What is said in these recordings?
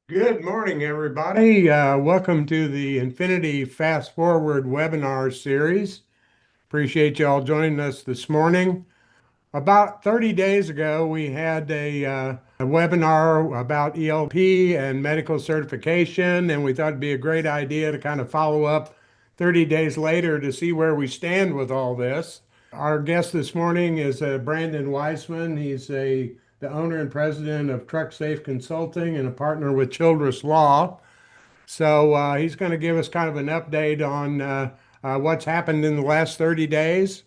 Good morning, everybody. Welcome to the Infinity Fast Forward webinar series. Appreciate you all joining us this morning. About 30 days ago, we had a webinar about ELP and medical certification, and we thought it'd be a great idea to kind of follow up 30 days later to see where we stand with all this. Our guest this morning is Brandon Wiseman. The owner and president of Truck Safe Consulting and a partner with Childress Law. So he's going to give us kind of an update on what's happened in the last 30 days.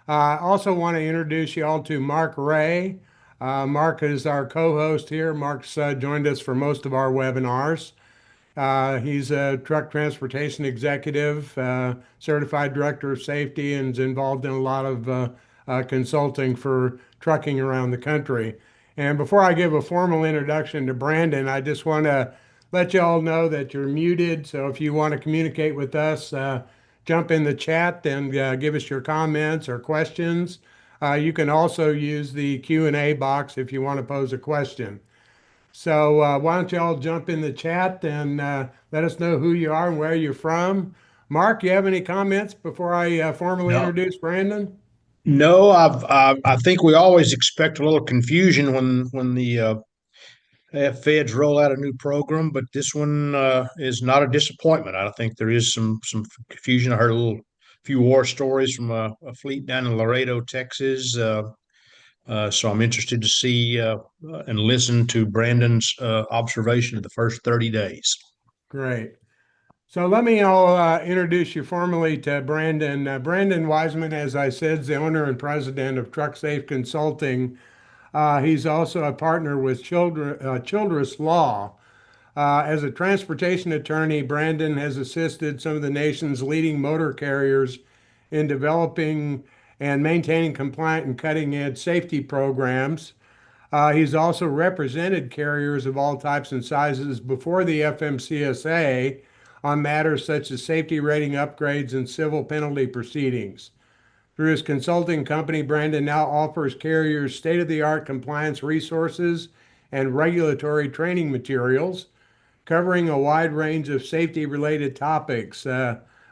I also want to introduce you all to Mark Ray. Mark is our co-host here. Mark's joined us for most of our webinars. He's a truck transportation executive, certified director of safety, and is involved in a lot of consulting for trucking around the country. And before I give a formal introduction to Brandon, I just want to let you all know that you're muted. So if you want to communicate with us, jump in the chat and give us your comments or questions. You can also use the Q&A box if you want to pose a question. So why don't you all jump in the chat and let us know who you are and where you're from. Mark, you have any comments before I formally No, introduce Brandon? no, I think we always expect a little confusion when the feds roll out a new program, but this one is not a disappointment. I think there is some confusion. I heard a few war stories from a fleet down in Laredo, Texas. So I'm interested to see and listen to Brandon's observation of the first 30 days. Great. So let me all introduce you formally to Brandon. Brandon Wiseman, as I said, is the owner and president of Truck Safe Consulting. He's also a partner with Childress Law. As a transportation attorney, Brandon has assisted some of the nation's leading motor carriers in developing and maintaining compliant and cutting edge safety programs. He's also represented carriers of all types and sizes before the FMCSA on matters such as safety rating upgrades and civil penalty proceedings. Through his consulting company, Brandon now offers carriers state of the art compliance resources and regulatory training materials covering a wide range of safety related topics.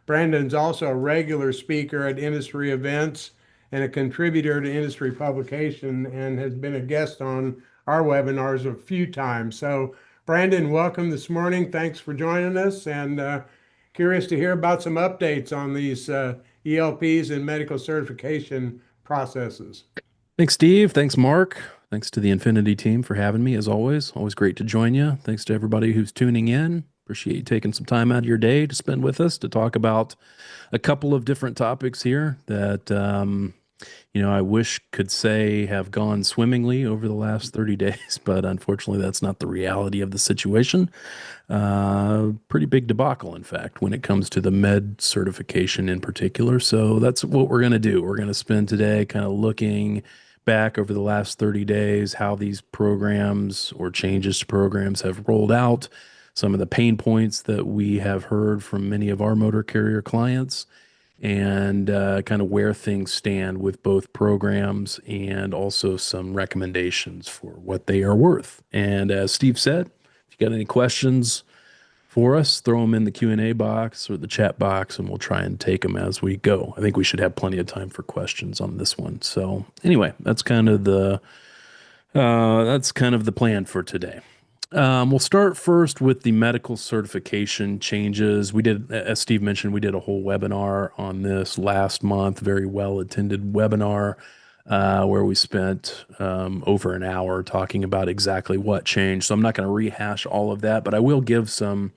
Brandon's also a regular speaker at industry events and a contributor to industry publication and has been a guest on our webinars a few times. So, Brandon, welcome this morning. Thanks for joining us and curious to hear about some updates on these ELPs and medical certification processes. Thanks, Steve. Thanks, Mark. Thanks to the Infinity team for having me, as always. Always great to join you. Thanks to everybody who's tuning in. Appreciate you taking some time out of your day to spend with us to talk about a couple of different topics here that, I wish could say have gone swimmingly over the last 30 days, but unfortunately, that's not the reality of the situation. Pretty big debacle, in fact, when it comes to the med certification in particular. So that's what we're going to do. We're going to spend today kind of looking back over the last 30 days, how these programs or changes to programs have rolled out, some of the pain points that we have heard from many of our motor carrier clients, and kind of where things stand with both programs and also some recommendations for what they are worth. And as Steve said, if you got any questions for us, throw them in the Q&A box or the chat box, and we'll try and take them as we go. I think we should have plenty of time for questions on this one. So anyway, that's kind of the plan for today. We'll start first with the medical certification changes. We did, as Steve mentioned, we did a whole webinar on this last month, very well attended webinar, where we spent over an hour talking about exactly what changed. So I'm not going to rehash all of that, but I will give some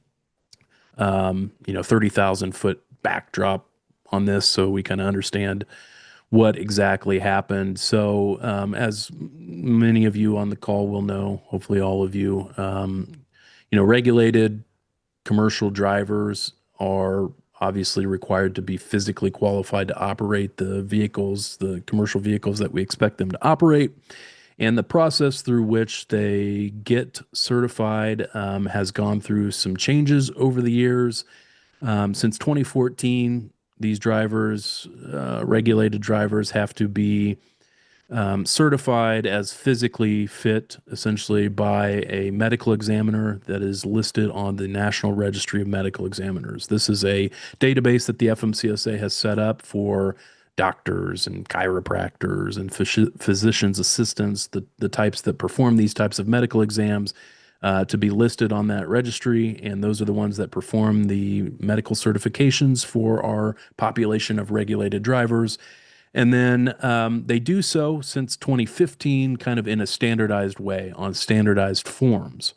30,000 foot backdrop on this so we kind of understand what exactly happened. So, as many of you on the call will know, hopefully all of you, regulated commercial drivers are obviously required to be physically qualified to operate the commercial vehicles that we expect them to operate. And the process through which they get certified has gone through some changes over the years. Since 2014, these drivers, regulated drivers, have to be certified as physically fit, essentially by a medical examiner that is listed on the National Registry of Medical Examiners. This is a database that the FMCSA has set up for doctors and chiropractors and physicians assistants, the types that perform these types of medical exams, to be listed on that registry. And those are the ones that perform the medical certifications for our population of regulated drivers. And then they do so since 2015, kind of in a standardized way on standardized forms.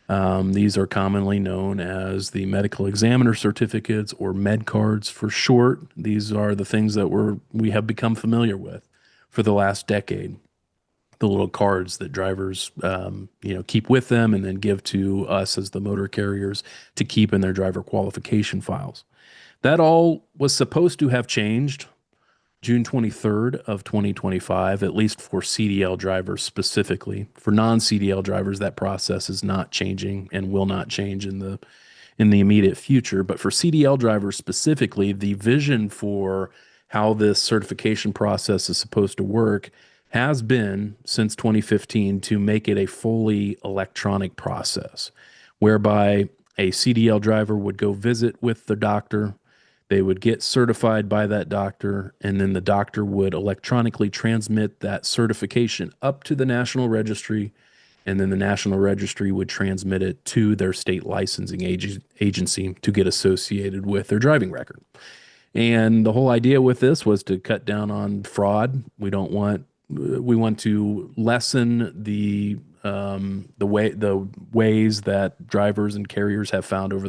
These are commonly known as the medical examiner certificates, or med cards for short. These are the things that we have become familiar with for the last decade. The little cards that drivers, keep with them and then give to us as the motor carriers to keep in their driver qualification files. That all was supposed to have changed June 23rd of 2025, at least for CDL drivers specifically. For non-CDL drivers, that process is not changing and will not change in the immediate future. But for CDL drivers specifically, the vision for how this certification process is supposed to work has been since 2015 to make it a fully electronic process, whereby a CDL driver would go visit with the doctor. They would get certified by that doctor, and then the doctor would electronically transmit that certification up to the National Registry, and then the National Registry would transmit it to their state licensing agency to get associated with their driving record. And the whole idea with this was to cut down on fraud. We want to lessen the ways that drivers and carriers have found over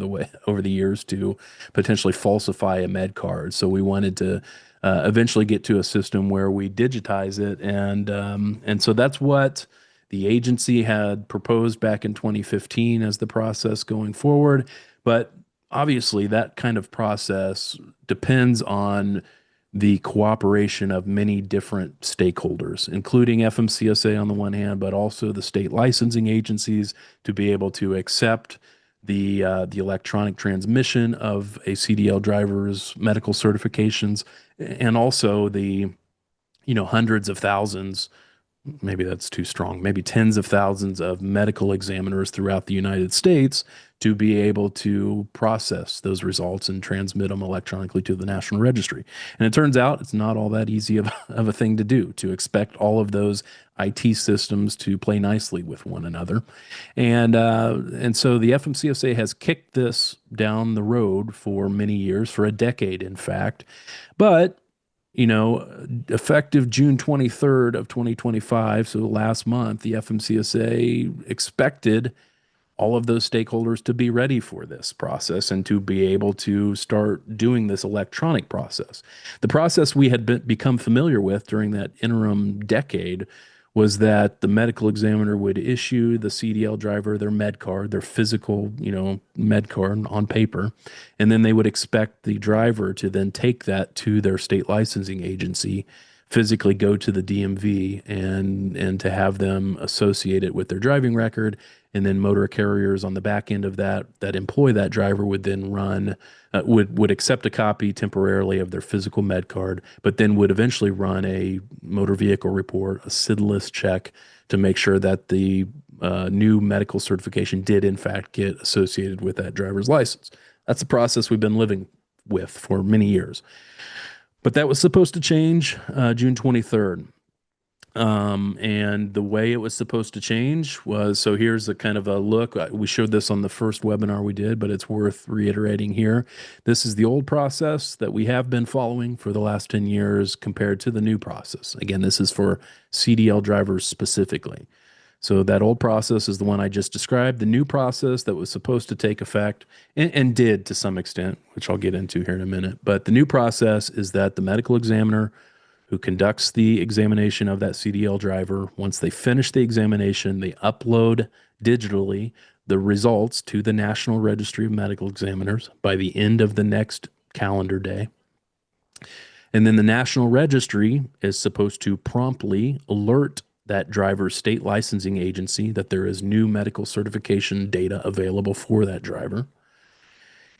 the years to potentially falsify a med card. So we wanted to eventually get to a system where we digitize it, and so that's what the agency had proposed back in 2015 as the process going forward. But obviously, that kind of process depends on the cooperation of many different stakeholders, including FMCSA on the one hand, but also the state licensing agencies, to be able to accept the electronic transmission of a CDL driver's medical certifications, and also the hundreds of thousands, maybe that's too strong, maybe tens of thousands of medical examiners throughout the United States to be able to process those results and transmit them electronically to the National Registry. And it turns out it's not all that easy of a thing to do, to expect all of those IT systems to play nicely with one another. And so the FMCSA has kicked this down the road for many years, for a decade, in fact. But effective June 23rd of 2025, so last month, the FMCSA expected all of those stakeholders to be ready for this process and to be able to start doing this electronic process. The process we had become familiar with during that interim decade was that the medical examiner would issue the CDL driver their med card, their physical, med card on paper, and then they would expect the driver to then take that to their state licensing agency, physically go to the DMV, and to have them associate it with their driving record. And then motor carriers on the back end of that employ that driver would then would accept a copy temporarily of their physical med card, but then would eventually run a motor vehicle report, a SID check, to make sure that the new medical certification did in fact get associated with that driver's license. That's the process we've been living with for many years. But that was supposed to change June 23rd. And the way it was supposed to change was, so here's a kind of a look. We showed this on the first webinar we did, but it's worth reiterating here. This is the old process that we have been following for the last 10 years compared to the new process. Again, this is for CDL drivers specifically. So that old process is the one I just described. The new process that was supposed to take effect and did to some extent, which I'll get into here in a minute. But the new process is that the medical examiner who conducts the examination of that CDL driver, once they finish the examination, they upload digitally the results to the National Registry of Medical Examiners by the end of the next calendar day. And then the National Registry is supposed to promptly alert that driver's state licensing agency that there is new medical certification data available for that driver.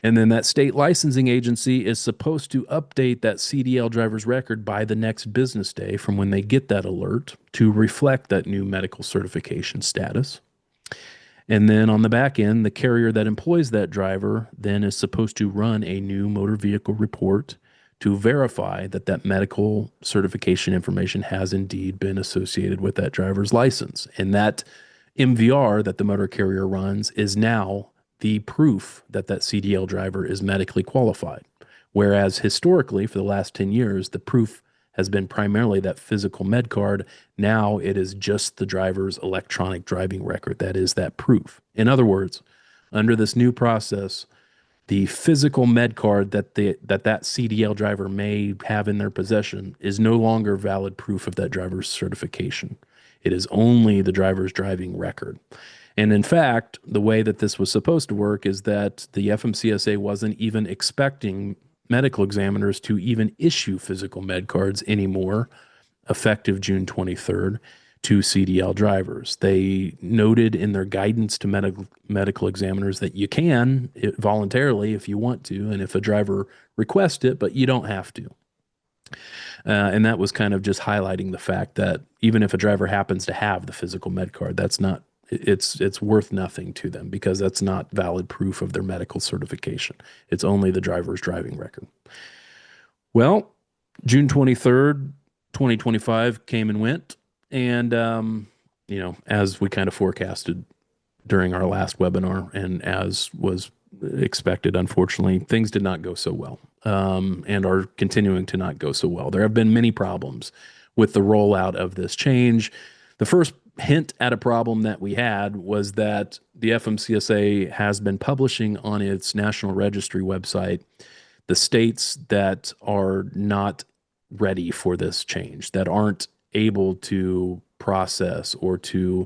And then that state licensing agency is supposed to update that CDL driver's record by the next business day from when they get that alert to reflect that new medical certification status. And then on the back end, the carrier that employs that driver then is supposed to run a new motor vehicle report to verify that that medical certification information has indeed been associated with that driver's license. And that MVR that the motor carrier runs is now the proof that that CDL driver is medically qualified. Whereas historically, for the last 10 years, the proof has been primarily that physical med card. Now it is just the driver's electronic driving record. That is that proof. In other words, under this new process, the physical med card that that CDL driver may have in their possession is no longer valid proof of that driver's certification. It is only the driver's driving record. And in fact, the way that this was supposed to work is that the FMCSA wasn't even expecting medical examiners to even issue physical med cards anymore, effective June 23rd, to CDL drivers. They noted in their guidance to medical examiners that you can voluntarily if you want to, and if a driver requests it, but you don't have to. And that was kind of just highlighting the fact that even if a driver happens to have the physical med card, it's worth nothing to them because that's not valid proof of their medical certification. It's only the driver's driving record. Well, June 23rd, 2025 came and went. And, as we kind of forecasted during our last webinar and as was expected, unfortunately, things did not go so well, and are continuing to not go so well. There have been many problems with the rollout of this change. The first hint at a problem that we had was that the FMCSA has been publishing on its National Registry website the states that are not ready for this change, that aren't able to process or to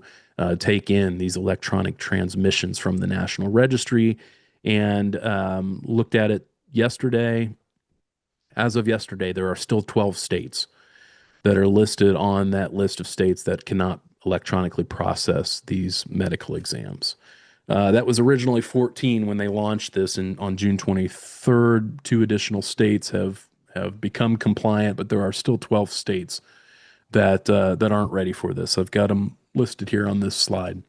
take in these electronic transmissions from the National Registry, and looked at it yesterday. As of yesterday, there are still 12 states that are listed on that list of states that cannot electronically process these medical exams. That was originally 14 when they launched this, and on June 23rd, 2 additional states have become compliant, but there are still 12 states that aren't ready for this. I've got them listed here on this slide.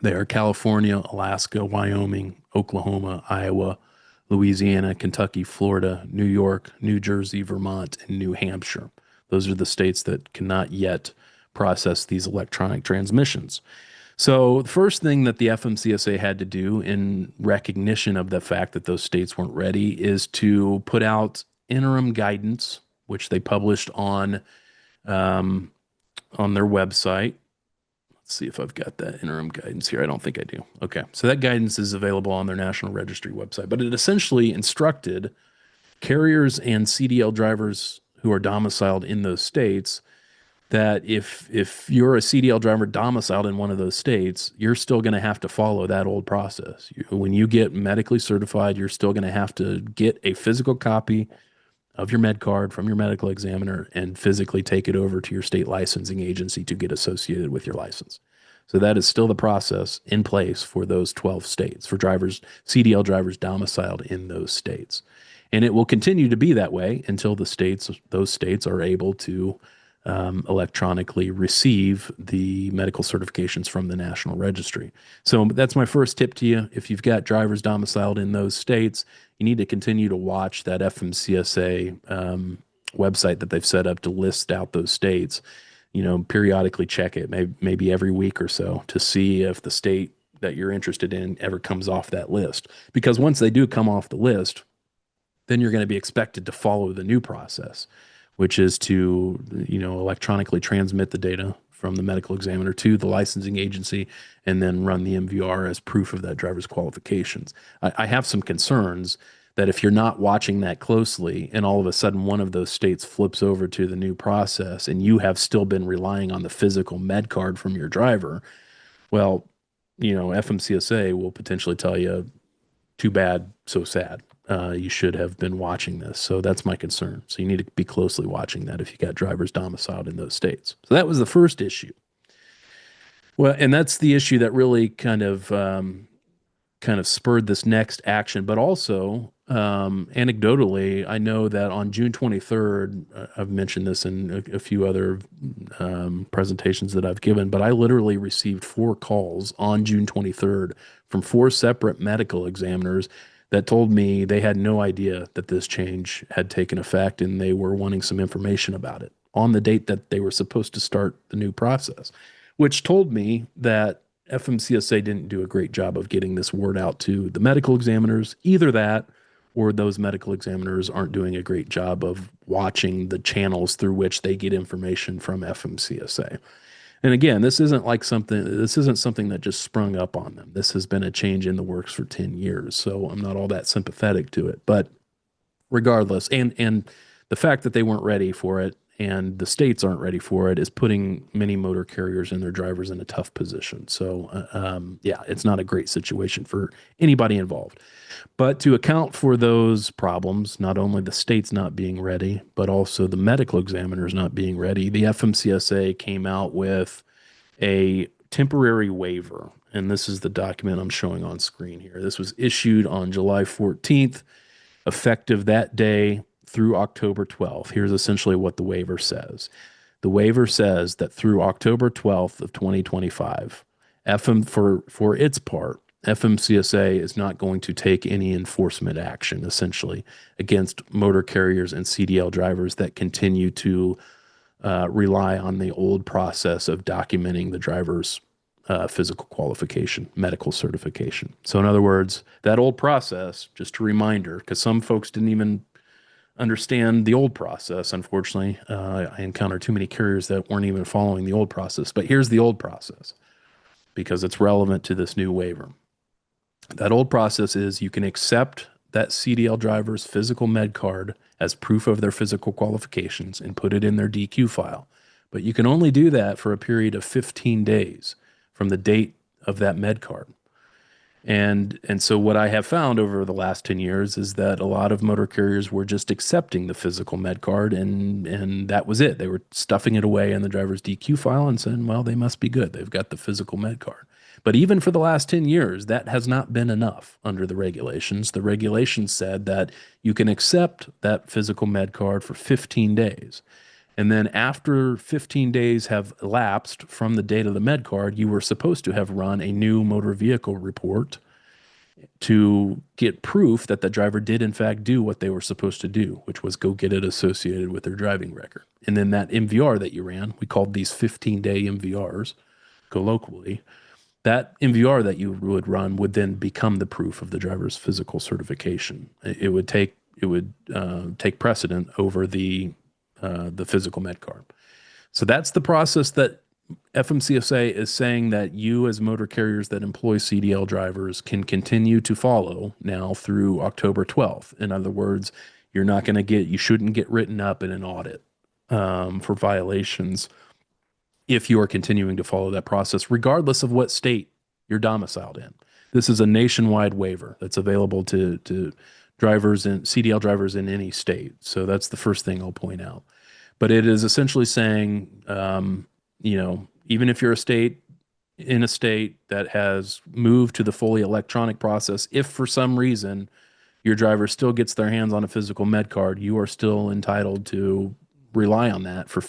They are California, Alaska, Wyoming, Oklahoma, Iowa, Louisiana, Kentucky, Florida, New York, New Jersey, Vermont, and New Hampshire. Those are the states that cannot yet process these electronic transmissions. So the first thing that the FMCSA had to do in recognition of the fact that those states weren't ready is to put out interim guidance, which they published on their website. Let's see if I've got that interim guidance here. I don't think I do. Okay, so that guidance is available on their National Registry website, but it essentially instructed carriers and CDL drivers who are domiciled in those states that if you're a CDL driver domiciled in one of those states, you're still going to have to follow that old process. When you get medically certified, you're still going to have to get a physical copy of your med card from your medical examiner and physically take it over to your state licensing agency to get associated with your license. So that is still the process in place for those 12 states, for drivers, CDL drivers domiciled in those states. And it will continue to be that way until those states are able to electronically receive the medical certifications from the National Registry. So that's my first tip to you. If you've got drivers domiciled in those states, you need to continue to watch that FMCSA website that they've set up to list out those states. Periodically check it, maybe every week or so, to see if the state that you're interested in ever comes off that list. Because once they do come off the list, then you're going to be expected to follow the new process, which is to, electronically transmit the data from the medical examiner to the licensing agency and then run the MVR as proof of that driver's qualifications. I have some concerns that if you're not watching that closely and all of a sudden one of those states flips over to the new process and you have still been relying on the physical med card from your driver, well, FMCSA will potentially tell you, too bad, so sad. You should have been watching this. So that's my concern. So you need to be closely watching that if you got drivers domiciled in those states. So that was the first issue. Well, and that's the issue that really kind of kind of spurred this next action. But also, anecdotally, I know that on June 23rd, I've mentioned this in a few other presentations that I've given, but I literally received 4 calls on June 23rd from 4 separate medical examiners that told me they had no idea that this change had taken effect, and they were wanting some information about it on the date that they were supposed to start the new process, which told me that FMCSA didn't do a great job of getting this word out to the medical examiners. Either that, or those medical examiners aren't doing a great job of watching the channels through which they get information from FMCSA. And again, this isn't something that just sprung up on them. This has been a change in the works for 10 years. So I'm not all that sympathetic to it. But regardless, and the fact that they weren't ready for it and the states aren't ready for it is putting many motor carriers and their drivers in a tough position. So, yeah, it's not a great situation for anybody involved. But to account for those problems, not only the states not being ready, but also the medical examiners not being ready, the FMCSA came out with a temporary waiver. And this is the document I'm showing on screen here. This was issued on July 14th, effective that day through October 12th. Here's essentially what the waiver says. The waiver says that through October 12th of 2025, for its part, FMCSA is not going to take any enforcement action, essentially, against motor carriers and CDL drivers that continue to rely on the old process of documenting the driver's physical qualification, medical certification. So in other words, that old process, just a reminder, because some folks didn't even understand the old process. Unfortunately, I encountered too many carriers that weren't even following the old process. But here's the old process, because it's relevant to this new waiver. That old process is you can accept that CDL driver's physical med card as proof of their physical qualifications and put it in their DQ file. But you can only do that for a period of 15 days from the date of that med card. And so what I have found over the last 10 years is that a lot of motor carriers were just accepting the physical med card and that was it. They were stuffing it away in the driver's DQ file and saying, well, they must be good. They've got the physical med card. But even for the last 10 years, that has not been enough under the regulations. The regulations said that you can accept that physical med card for 15 days. And then after 15 days have elapsed from the date of the med card, you were supposed to have run a new motor vehicle report to get proof that the driver did in fact do what they were supposed to do, which was go get it associated with their driving record. And then that MVR that you ran, we called these 15-day MVRs colloquially, that MVR that you would run would then become the proof of the driver's physical certification. It would take precedent over the physical med card. So that's the process that FMCSA is saying that you as motor carriers that employ CDL drivers can continue to follow now through October 12th. In other words, you shouldn't get written up in an audit for violations if you are continuing to follow that process, regardless of what state you're domiciled in. This is a nationwide waiver that's available to drivers and CDL drivers in any state. So that's the first thing I'll point out. But it is essentially saying, even if you're in a state that has moved to the fully electronic process, if for some reason your driver still gets their hands on a physical med card, you are still entitled to rely on that for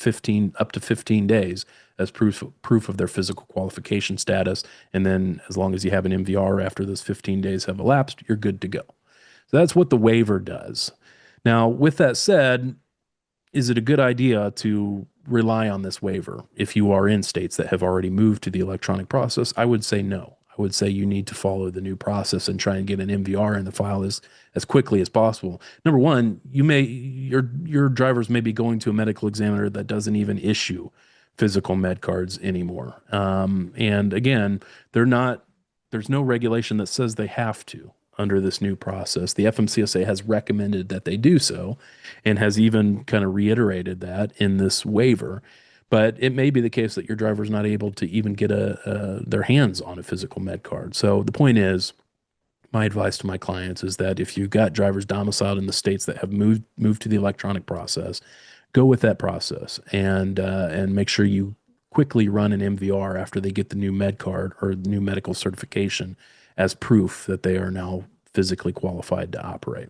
up to 15 days as proof of their physical qualification status. And then as long as you have an MVR after those 15 days have elapsed, you're good to go. So that's what the waiver does. Now, with that said, is it a good idea to rely on this waiver if you are in states that have already moved to the electronic process? I would say no. I would say you need to follow the new process and try and get an MVR in the file as quickly as possible. Number one, your drivers may be going to a medical examiner that doesn't even issue physical med cards anymore. And again, there's no regulation that says they have to under this new process. The FMCSA has recommended that they do so and has even kind of reiterated that in this waiver. But it may be the case that your driver's not able to even get their hands on a physical med card. So the point is, my advice to my clients is that if you've got drivers domiciled in the states that have moved to the electronic process, go with that process and make sure you quickly run an MVR after they get the new med card or new medical certification as proof that they are now physically qualified to operate.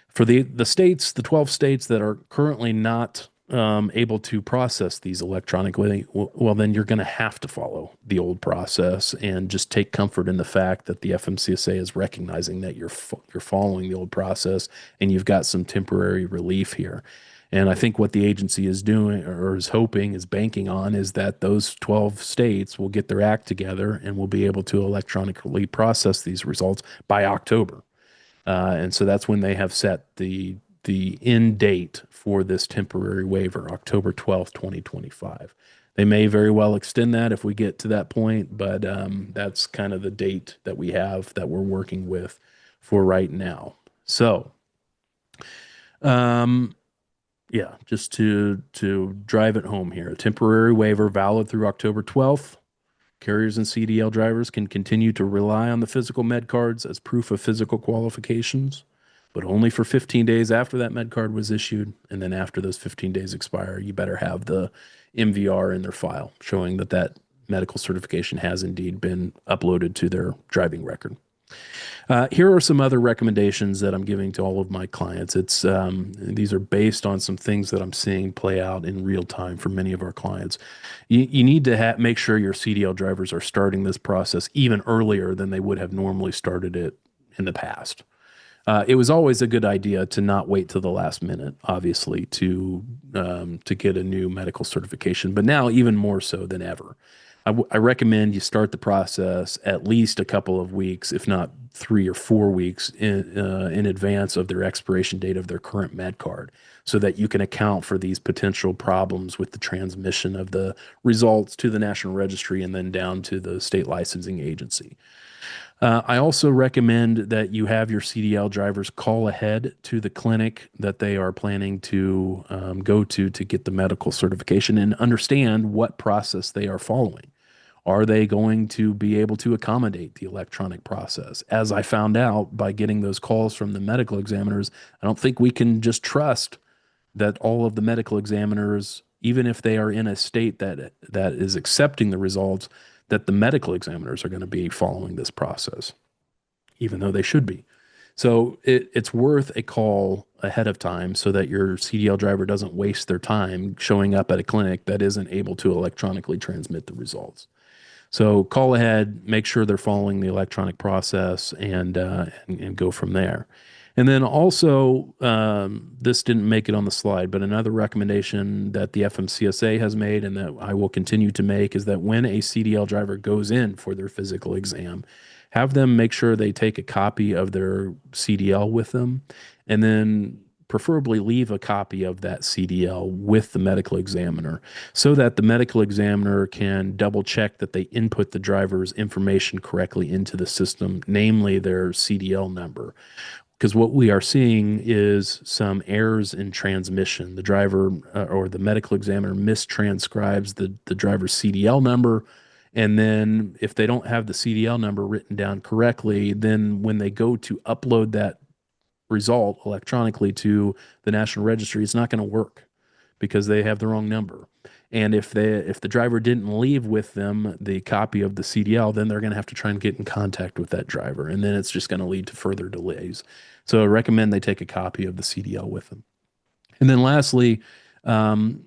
For the states, the 12 states that are currently not able to process these electronically, well, then you're going to have to follow the old process and just take comfort in the fact that the FMCSA is recognizing that you're following the old process and you've got some temporary relief here. And I think what the agency is doing or is hoping, is banking on, is that those 12 states will get their act together and will be able to electronically process these results by October. And so that's when they have set the end date for this temporary waiver, October 12th, 2025. They may very well extend that if we get to that point, but that's kind of the date that we have that we're working with for right now. So, yeah, just to drive it home here, a temporary waiver valid through October 12th. Carriers and CDL drivers can continue to rely on the physical med cards as proof of physical qualifications, but only for 15 days after that med card was issued. And then after those 15 days expire, you better have the MVR in their file showing that that medical certification has indeed been uploaded to their driving record. Here are some other recommendations that I'm giving to all of my clients. These are based on some things that I'm seeing play out in real time for many of our clients. You need to make sure your CDL drivers are starting this process even earlier than they would have normally started it in the past. It was always a good idea to not wait till the last minute, obviously, to get a new medical certification, but now even more so than ever. I recommend you start the process at least a couple of weeks, if not 3 or 4 weeks in advance of their expiration date of their current med card, so that you can account for these potential problems with the transmission of the results to the National Registry and then down to the state licensing agency. I also recommend that you have your CDL drivers call ahead to the clinic that they are planning to go to get the medical certification and understand what process they are following. Are they going to be able to accommodate the electronic process? As I found out by getting those calls from the medical examiners, I don't think we can just trust that all of the medical examiners, even if they are in a state that is accepting the results, that the medical examiners are going to be following this process, even though they should be. So it's worth a call ahead of time so that your CDL driver doesn't waste their time showing up at a clinic that isn't able to electronically transmit the results. So call ahead, make sure they're following the electronic process, and go from there. And then also, this didn't make it on the slide, but another recommendation that the FMCSA has made and that I will continue to make is that when a CDL driver goes in for their physical exam, have them make sure they take a copy of their CDL with them, and then preferably leave a copy of that CDL with the medical examiner so that the medical examiner can double check that they input the driver's information correctly into the system, namely their CDL number. Because what we are seeing is some errors in transmission. The driver or the medical examiner mistranscribes the driver's CDL number. And then if they don't have the CDL number written down correctly, then when they go to upload that result electronically to the National Registry, it's not going to work because they have the wrong number. And if the driver didn't leave with them the copy of the CDL, then they're going to have to try and get in contact with that driver, and then it's just going to lead to further delays. So I recommend they take a copy of the CDL with them. And then lastly, under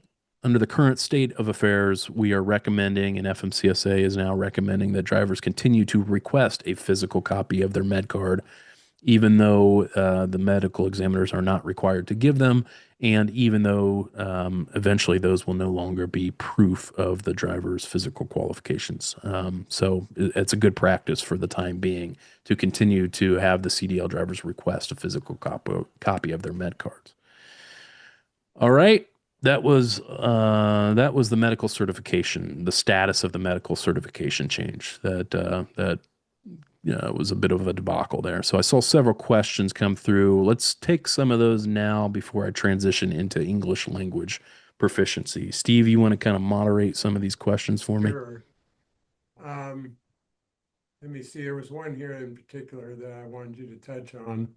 the current state of affairs, we are recommending, and FMCSA is now recommending, that drivers continue to request a physical copy of their med card, even though the medical examiners are not required to give them, and even though eventually those will no longer be proof of the driver's physical qualifications. So it's a good practice for the time being to continue to have the CDL drivers request a physical copy of their med cards. All right. That was the medical certification, the status of the medical certification change that it was a bit of a debacle there. So I saw several questions come through. Let's take some of those now before I transition into English language proficiency. Steve, you want to kind of moderate some of these questions for me? Sure. Let me see. There was one here in particular that I wanted you to touch on.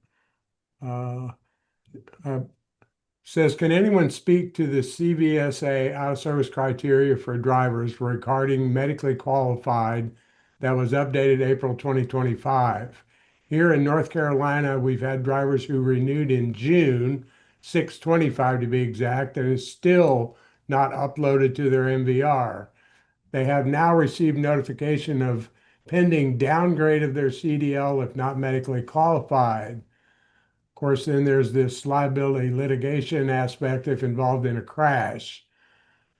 Says, can anyone speak to the CVSA out-of-service criteria for drivers regarding medically qualified that was updated April 2025. Here in North Carolina, we've had drivers who renewed in June, 6/25 to be exact, and is still not uploaded to their MVR. They have now received notification of pending downgrade of their CDL if not medically qualified. Of course, then there's this liability litigation aspect if involved in a crash.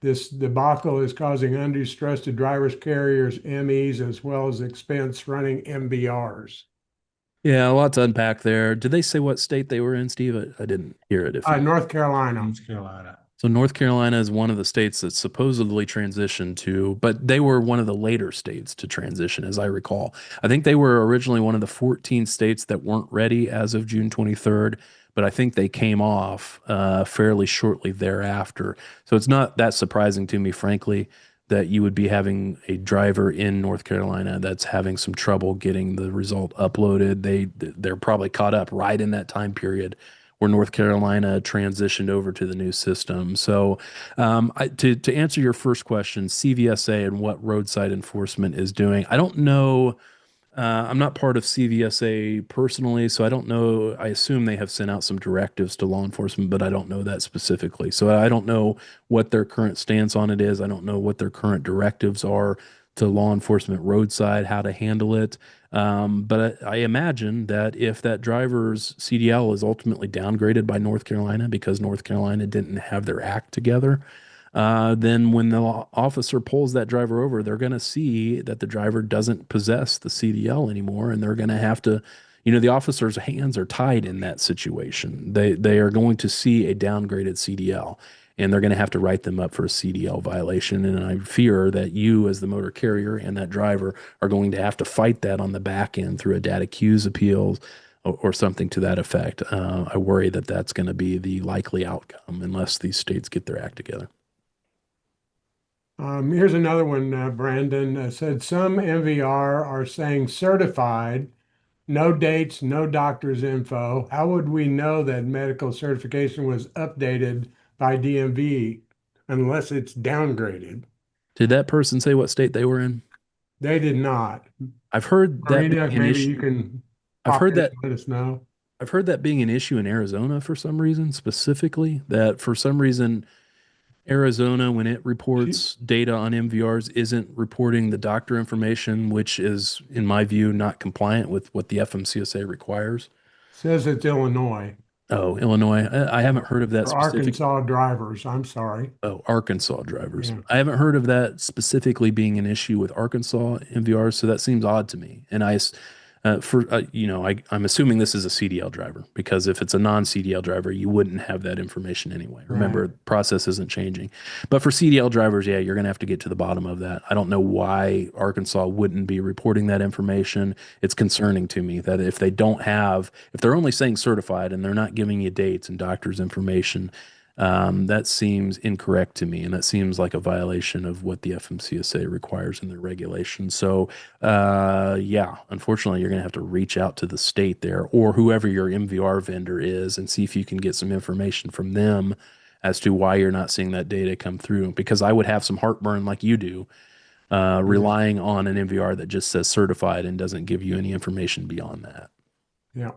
This debacle is causing undue stress to drivers, carriers, MEs, as well as expense running MVRs. Yeah, a lot to unpack there. Did they say what state they were in, Steve? I didn't hear it. If you North Carolina. North Carolina. So North Carolina is one of the states that supposedly transitioned to, but they were one of the later states to transition, as I recall. I think they were originally one of the 14 states that weren't ready as of June 23rd, but I think they came off fairly shortly thereafter. So it's not that surprising to me, frankly, that you would be having a driver in North Carolina that's having some trouble getting the result uploaded. They're probably caught up right in that time period where North Carolina transitioned over to the new system. So, to answer your first question, CVSA and what roadside enforcement is doing, I don't know. I'm not part of CVSA personally, so I don't know. I assume they have sent out some directives to law enforcement, but I don't know that specifically. So I don't know what their current stance on it is. I don't know what their current directives are to law enforcement roadside, how to handle it. But I imagine that if that driver's CDL is ultimately downgraded by North Carolina because North Carolina didn't have their act together, then when the officer pulls that driver over, they're going to see that the driver doesn't possess the CDL anymore, and they're going to have to, the officer's hands are tied in that situation. They are going to see a downgraded CDL, and they're going to have to write them up for a CDL violation. And I fear that you, as the motor carrier, and that driver are going to have to fight that on the back end through a data queues appeals or something to that effect. I worry that that's going to be the likely outcome unless these states get their act together. Here's another one, Brandon said some MVR are saying certified, no dates, no doctor's info. How would we know that medical certification was updated by DMV unless it's downgraded? Did that person say what state they were in? They did not. I've heard that Marina, being an maybe you issue. can I've pop heard in that and let us know. I've heard that being an issue in Arizona for some reason, specifically, that for some reason Arizona, when it reports data on MVRs, isn't reporting the doctor information, which is, in my view, not compliant with what the FMCSA requires. Says it's Illinois Oh, Illinois. I haven't heard of that or specific. Arkansas drivers. I'm sorry. Oh, Arkansas drivers. Yeah. I haven't heard of that specifically being an issue with Arkansas MVRs, so that seems odd to me. And I'm assuming this is a CDL driver because if it's a non-CDL driver, you wouldn't have that information anyway. Remember, Right. the process isn't changing. But for CDL drivers, yeah, you're going to have to get to the bottom of that. I don't know why Arkansas wouldn't be reporting that information. It's concerning to me that if they're only saying certified and they're not giving you dates and doctor's information, that seems incorrect to me, and that seems like a violation of what the FMCSA requires in their regulations. So, yeah, unfortunately, you're going to have to reach out to the state there or whoever your MVR vendor is and see if you can get some information from them as to why you're not seeing that data come through. Because I would have some heartburn like you do, relying on an MVR that just says certified and doesn't give you any information beyond that. Yeah.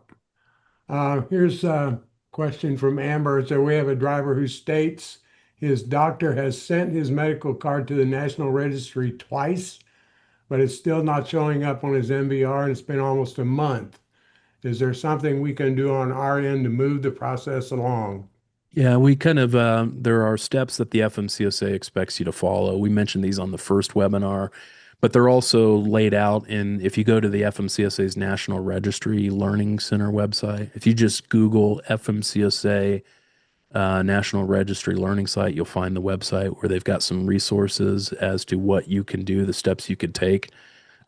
Here's a question from Amber. So we have a driver who states his doctor has sent his medical card to the National Registry twice, but it's still not showing up on his MVR, and it's been almost a month. Is there something we can do on our end to move the process along? Yeah, we kind of, there are steps that the FMCSA expects you to follow. We mentioned these on the first webinar, but they're also laid out if you go to the FMCSA's National Registry Learning Center website, if you just Google FMCSA National Registry Learning Site, you'll find the website where they've got some resources as to what you can do, the steps you could take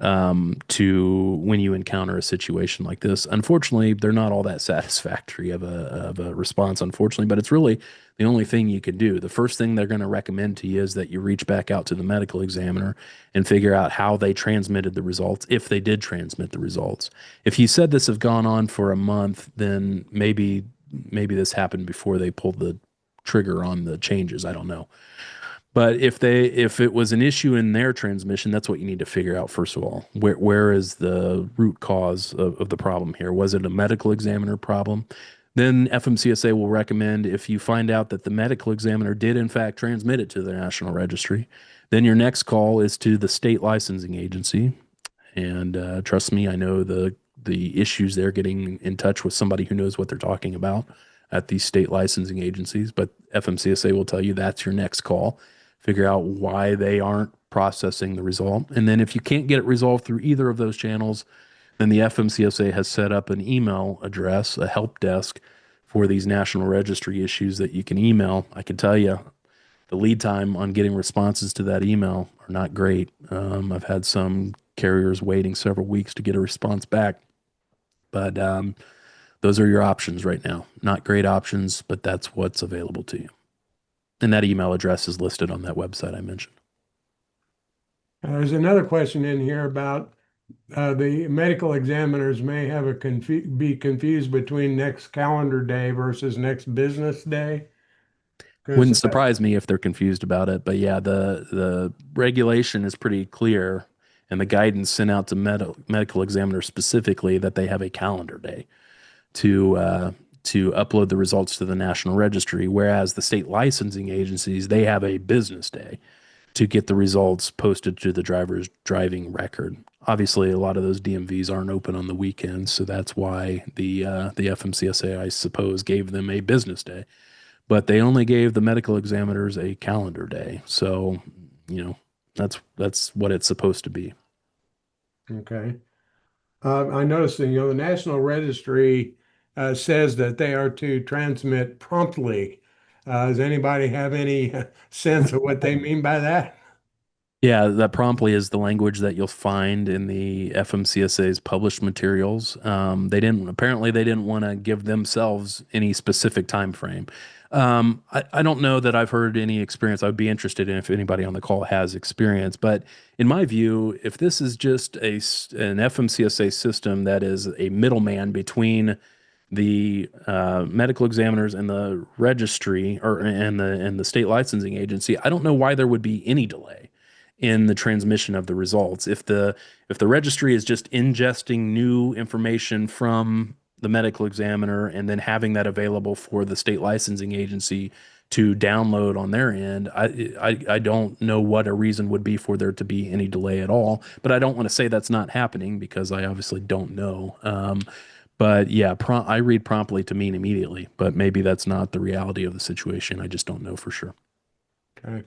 to when you encounter a situation like this. Unfortunately, they're not all that satisfactory of a response, unfortunately, but it's really the only thing you can do. The first thing they're going to recommend to you is that you reach back out to the medical examiner and figure out how they transmitted the results, if they did transmit the results. If you said this have gone on for a month, then maybe this happened before they pulled the trigger on the changes. I don't know. But if it was an issue in their transmission, that's what you need to figure out first of all. Where is the root cause of the problem here? Was it a medical examiner problem? Then FMCSA will recommend, if you find out that the medical examiner did in fact transmit it to the National Registry, then your next call is to the state licensing agency. And trust me, I know the issues there, getting in touch with somebody who knows what they're talking about at these state licensing agencies. But FMCSA will tell you that's your next call. Figure out why they aren't processing the result. And then if you can't get it resolved through either of those channels, then the FMCSA has set up an email address, a help desk for these national registry issues that you can email. I can tell you the lead time on getting responses to that email are not great. I've had some carriers waiting several weeks to get a response back, but those are your options right now. Not great options, but that's what's available to you. And that email address is listed on that website I mentioned. There's another question in here about the medical examiners may have be confused between next calendar day versus next business day. Wouldn't surprise me if they're confused about it, but yeah, the regulation is pretty clear, and the guidance sent out to medical examiners specifically that they have a calendar day to upload the results to the National Registry, whereas the state licensing agencies, they have a business day to get the results posted to the driver's driving record. Obviously, a lot of those DMVs aren't open on the weekends, so that's why the FMCSA, I suppose, gave them a business day. But they only gave the medical examiners a calendar day. So, that's what it's supposed to be. Okay. I noticed that, the National Registry says that they are to transmit promptly. Does anybody have any sense of what they mean by that? Yeah, that promptly is the language that you'll find in the FMCSA's published materials. Apparently they didn't want to give themselves any specific time frame. I don't know that I've heard any experience. I'd be interested in if anybody on the call has experience. But in my view, if this is just an FMCSA system that is a middleman between the medical examiners and the registry and the state licensing agency, I don't know why there would be any delay in the transmission of the results. If the registry is just ingesting new information from the medical examiner and then having that available for the state licensing agency to download on their end, I don't know what a reason would be for there to be any delay at all. But I don't want to say that's not happening because I obviously don't know. But yeah, I read promptly to mean immediately, but maybe that's not the reality of the situation. I just don't know for sure. Okay.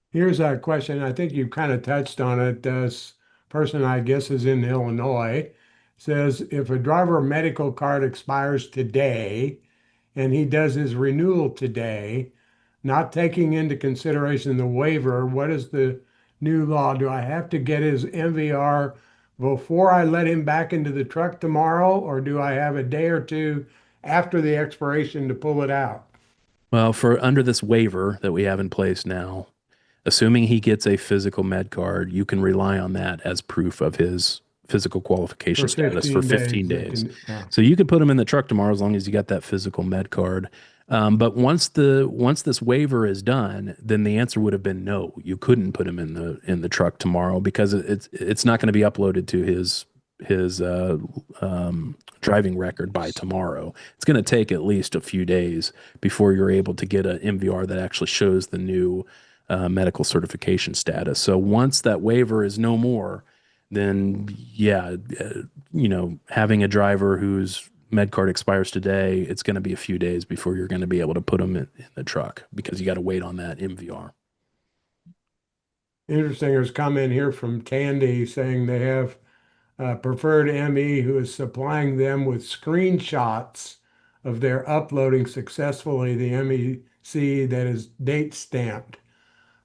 Here's a question. I think you've kind of touched on it. This person, I guess, is in Illinois. Says if a driver medical card expires today and he does his renewal today, not taking into consideration the waiver, what is the new law? Do I have to get his MVR before I let him back into the truck tomorrow, or do I have a day or two after the expiration to pull it out? Well, for under this waiver that we have in place now, assuming he gets a physical med card, you can rely on that as proof of his physical qualification For status for 15 15 days, days. So you can put him in the truck tomorrow as long as you got that physical med card. But once this waiver is done, then the answer would have been no. You couldn't put him in the truck tomorrow because it's not going to be uploaded to his driving record by tomorrow. It's going to take at least a few days before you're able to get an MVR that actually shows the new medical certification status. So once that waiver is no more, then yeah, having a driver whose med card expires today, it's going to be a few days before you're going to be able to put them in the truck because you got to wait on that MVR. Interesting. There's a comment here from Tandy saying they have a preferred ME who is supplying them with screenshots of their uploading successfully the MEC that is date stamped.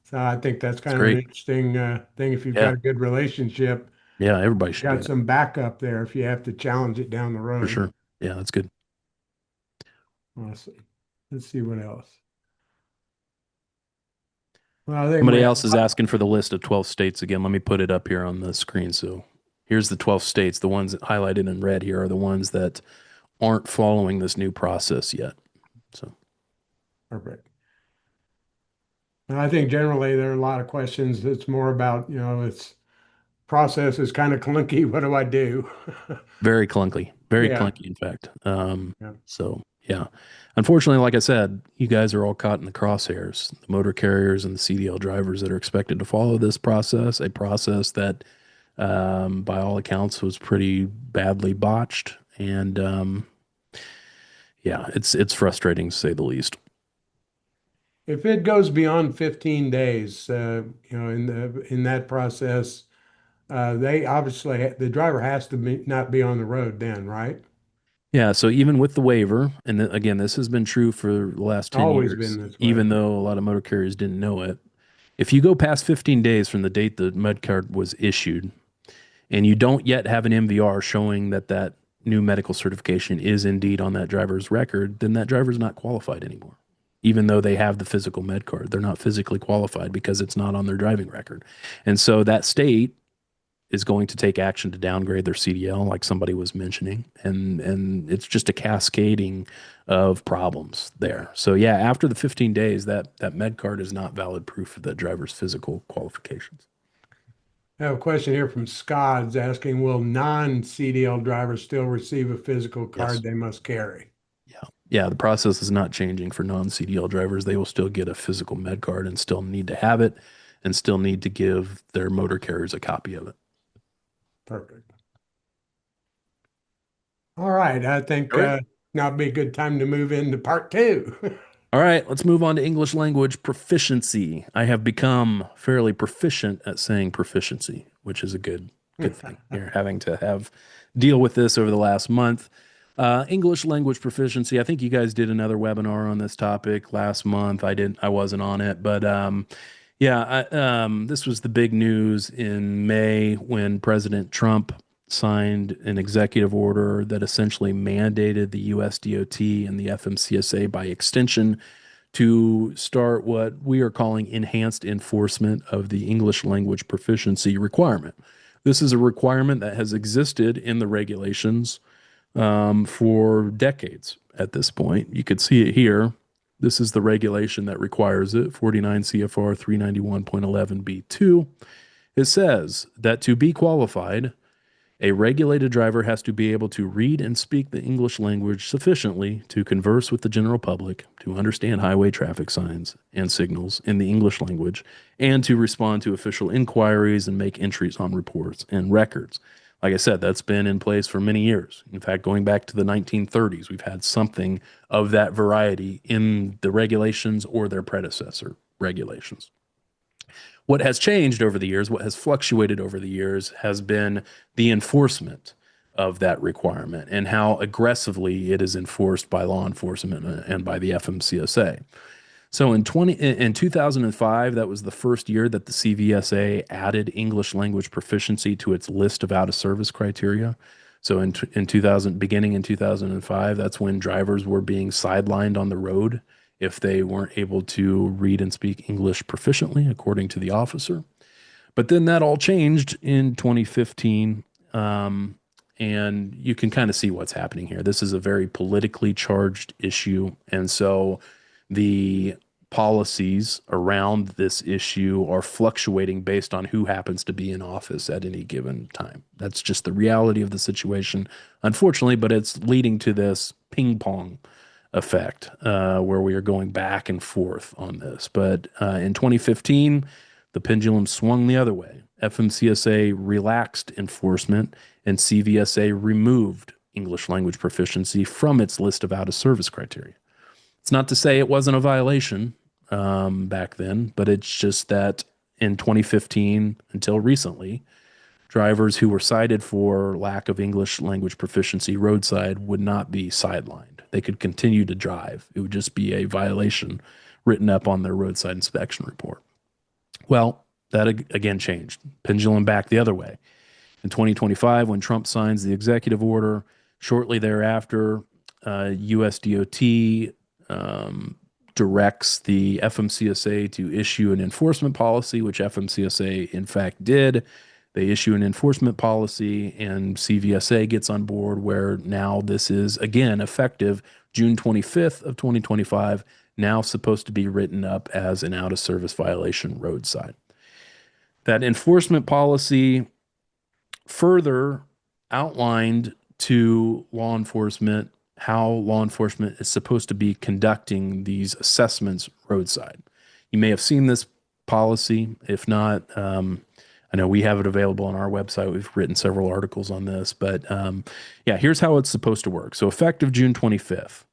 So I think that's It's kind of an great. interesting thing. If you've Yeah. got a good relationship, Yeah. Everybody you should got get it some backup there if you have to challenge it down the for road. sure. Yeah. That's good. Awesome. Let's see what else. Well, I think Somebody else is asking for the list of 12 states again. Let me put it up here on the screen. So here's the 12 states. The ones that highlighted in red here are the ones that aren't following this new process yet. So perfect. And I think generally there are a lot of questions. It's more about, it's process is kind of clunky. What do I do? Very Yeah. clunky, in fact. Yeah. So yeah, unfortunately, like I said, you guys are all caught in the crosshairs, the motor carriers and the CDL drivers that are expected to follow this process, a process that, by all accounts, was pretty badly botched. And yeah, it's frustrating to say the least. If it goes beyond 15 days, in that process, they obviously the driver has to not be on the road then, right? Yeah, so even with the waiver, and again, this has been true for the last 10 Always years, been this way. even though a lot of motor carriers didn't know it. If you go past 15 days from the date the med card was issued, and you don't yet have an MVR showing that that new medical certification is indeed on that driver's record, then that driver's not qualified anymore. Even though they have the physical med card, they're not physically qualified because it's not on their driving record. And so that state is going to take action to downgrade their CDL, like somebody was mentioning, and it's just a cascading of problems there. So yeah, after the 15 days, that med card is not valid proof of the driver's physical qualifications. I have a question here from Scott's asking, will non-CDL drivers still receive a physical Yes. card they must carry? Yeah. Yeah. The process is not changing for non-CDL drivers. They will still get a physical med card and still need to have it and still need to give their motor carriers a copy of it. Perfect. All right. I think All right. now would be a good time to move into part two. All right, let's move on to English language proficiency. I have become fairly proficient at saying proficiency, which is a good thing. You're having to have deal with this over the last month. English language proficiency. I think you guys did another webinar on this topic last month. I didn't. I wasn't on it, but yeah, this was the big news in May when President Trump signed an executive order that essentially mandated the US DOT and the FMCSA by extension to start what we are calling enhanced enforcement of the English language proficiency requirement. This is a requirement that has existed in the regulations for decades at this point. You could see it here. This is the regulation that requires it, 49 CFR 391.11b2. It says that to be qualified, a regulated driver has to be able to read and speak the English language sufficiently to converse with the general public, to understand highway traffic signs and signals in the English language, and to respond to official inquiries and make entries on reports and records. Like I said, that's been in place for many years. In fact, going back to the 1930s, we've had something of that variety in the regulations or their predecessor regulations. What has changed over the years, what has fluctuated over the years, has been the enforcement of that requirement and how aggressively it is enforced by law enforcement and by the FMCSA. So in 2005, that was the first year that the CVSA added English language proficiency to its list of out of service criteria. So in 2000, beginning in 2005, that's when drivers were being sidelined on the road if they weren't able to read and speak English proficiently, according to the officer. But then that all changed in 2015. And you can kind of see what's happening here. This is a very politically charged issue. And so the policies around this issue are fluctuating based on who happens to be in office at any given time. That's just the reality of the situation, unfortunately, but it's leading to this ping pong effect where we are going back and forth on this. But in 2015, the pendulum swung the other way. FMCSA relaxed enforcement and CVSA removed English language proficiency from its list of out of service criteria. It's not to say it wasn't a violation back then, but it's just that in 2015 until recently, drivers who were cited for lack of English language proficiency roadside would not be sidelined. They could continue to drive. It would just be a violation written up on their roadside inspection report. Well, that again changed. Pendulum back the other way. In 2025, when Trump signs the executive order, shortly thereafter, USDOT directs the FMCSA to issue an enforcement policy, which FMCSA in fact did. They issue an enforcement policy, and CVSA gets on board, where now this is again effective June 25th of 2025. now supposed to be written up as an out of service violation roadside. That enforcement policy further outlined to law enforcement how law enforcement is supposed to be conducting these assessments roadside. You may have seen this policy. If not, I know we have it available on our website. We've written several articles on this, but yeah, here's how it's supposed to work. So effective June 25th,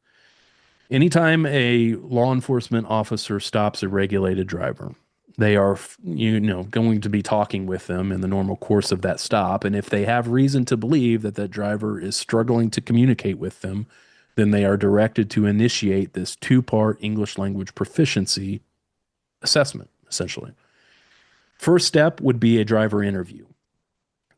anytime a law enforcement officer stops a regulated driver, they are, going to be talking with them in the normal course of that stop. And if they have reason to believe that that driver is struggling to communicate with them, then they are directed to initiate this two-part English language proficiency assessment, essentially. First step would be a driver interview.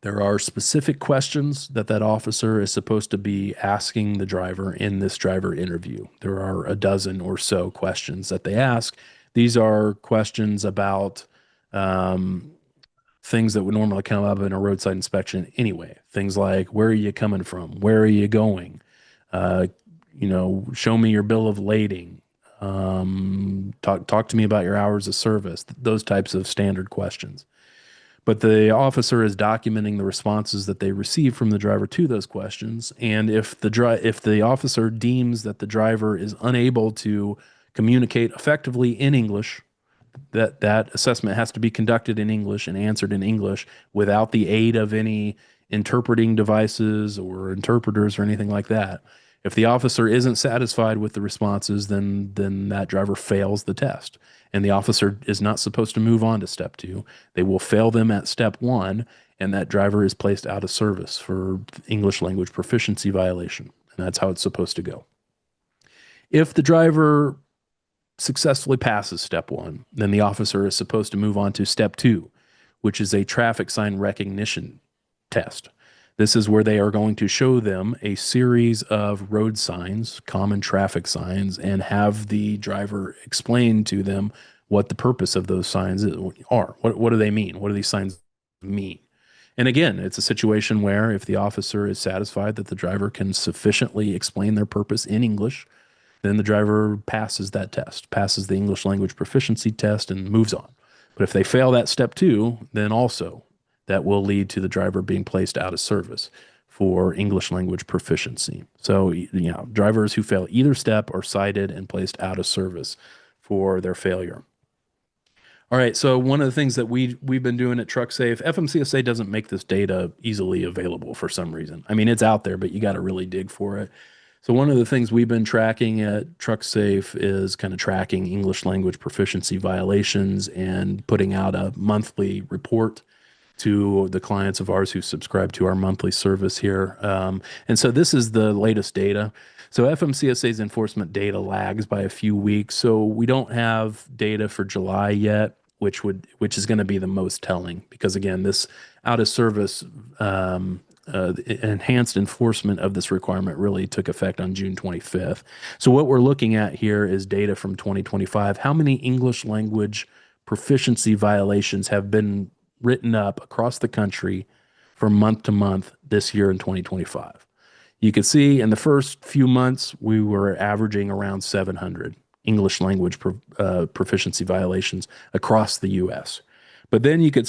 There are specific questions that officer is supposed to be asking the driver in this driver interview. There are a dozen or so questions that they ask. These are questions about things that would normally come up in a roadside inspection anyway. Things like, where are you coming from? Where are you going? Show me your bill of lading. Talk to me about your hours of service. Those types of standard questions. But the officer is documenting the responses that they receive from the driver to those questions. And if the officer deems that the driver is unable to communicate effectively in English, that assessment has to be conducted in English and answered in English without the aid of any interpreting devices or interpreters or anything like that. If the officer isn't satisfied with the responses, then that driver fails the test. And the officer is not supposed to move on to step 2. They will fail them at step 1, and that driver is placed out of service for English language proficiency violation. And that's how it's supposed to go. If the driver successfully passes step 1, then the officer is supposed to move on to step 2, which is a traffic sign recognition test. This is where they are going to show them a series of road signs, common traffic signs, and have the driver explain to them what the purpose of those signs are. What do they mean? What do these signs mean? And again, it's a situation where if the officer is satisfied that the driver can sufficiently explain their purpose in English, then the driver passes that test, passes the English language proficiency test, and moves on. But if they fail that step 2, then also that will lead to the driver being placed out of service for English language proficiency. So, drivers who fail either step are cited and placed out of service for their failure. All right, so one of the things that we've been doing at TruckSafe, FMCSA doesn't make this data easily available for some reason. I mean, it's out there, but you got to really dig for it. So one of the things we've been tracking at TruckSafe is kind of tracking English language proficiency violations and putting out a monthly report to the clients of ours who subscribe to our monthly service here. And so this is the latest data. So FMCSA's enforcement data lags by a few weeks. So we don't have data for July yet, which is going to be the most telling, because again, this out of service enhanced enforcement of this requirement really took effect on June 25th. So what we're looking at here is data from 2025. How many English language proficiency violations have been written up across the country from month to month this year in 2025? You can see in the first few months, we were averaging around 700 English language proficiency violations across the U.S. But then you could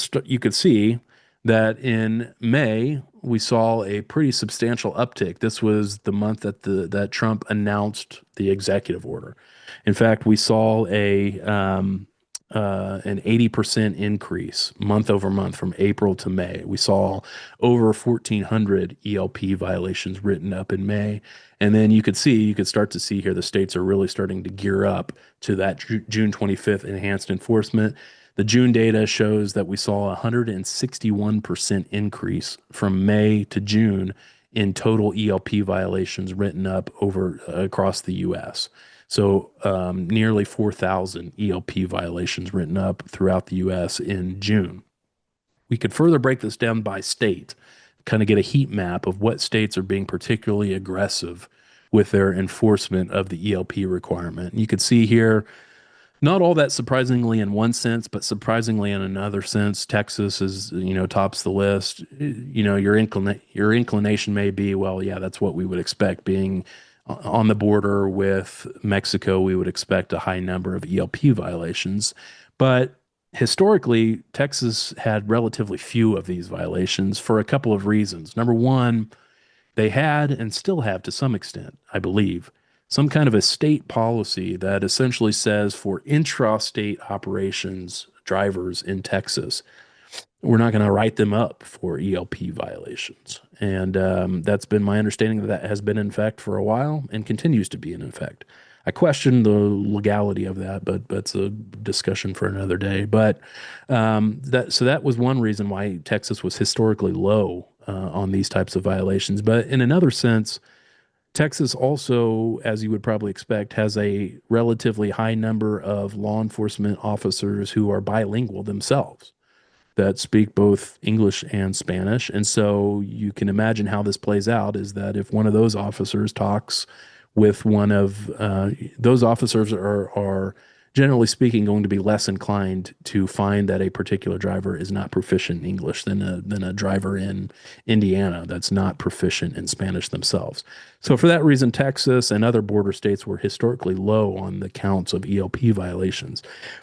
see that in May, we saw a pretty substantial uptick. This was the month that Trump announced the executive order. In fact, we saw an 80% increase month over month from April to May. We saw over 1,400 ELP violations written up in May. And then you could start to see here the states are really starting to gear up to that June 25th enhanced enforcement. The June data shows that we saw a 161% increase from May to June in total ELP violations written up across the U.S. So nearly 4,000 ELP violations written up throughout the U.S. in June. We could further break this down by state, kind of get a heat map of what states are being particularly aggressive with their enforcement of the ELP requirement. And you could see here, not all that surprisingly in one sense, but surprisingly in another sense, Texas is, tops the list. Your inclination may be, well, yeah, that's what we would expect, being on the border with Mexico, we would expect a high number of ELP violations. But historically, Texas had relatively few of these violations for a couple of reasons. Number one, they had and still have to some extent, I believe, some kind of a state policy that essentially says for intra-state operations, drivers in Texas, we're not going to write them up for ELP violations. And that's been my understanding that has been in effect for a while and continues to be in effect. I question the legality of that, but that's a discussion for another day. But that was one reason why Texas was historically low on these types of violations. But in another sense, Texas also, as you would probably expect, has a relatively high number of law enforcement officers who are bilingual themselves that speak both English and Spanish. And so you can imagine how this plays out is that if one of those officers talks with one of those officers are generally speaking going to be less inclined to find that a particular driver is not proficient in English than a driver in Indiana that's not proficient in Spanish themselves. So for that reason, Texas and other border states were historically low on the counts of ELP violations,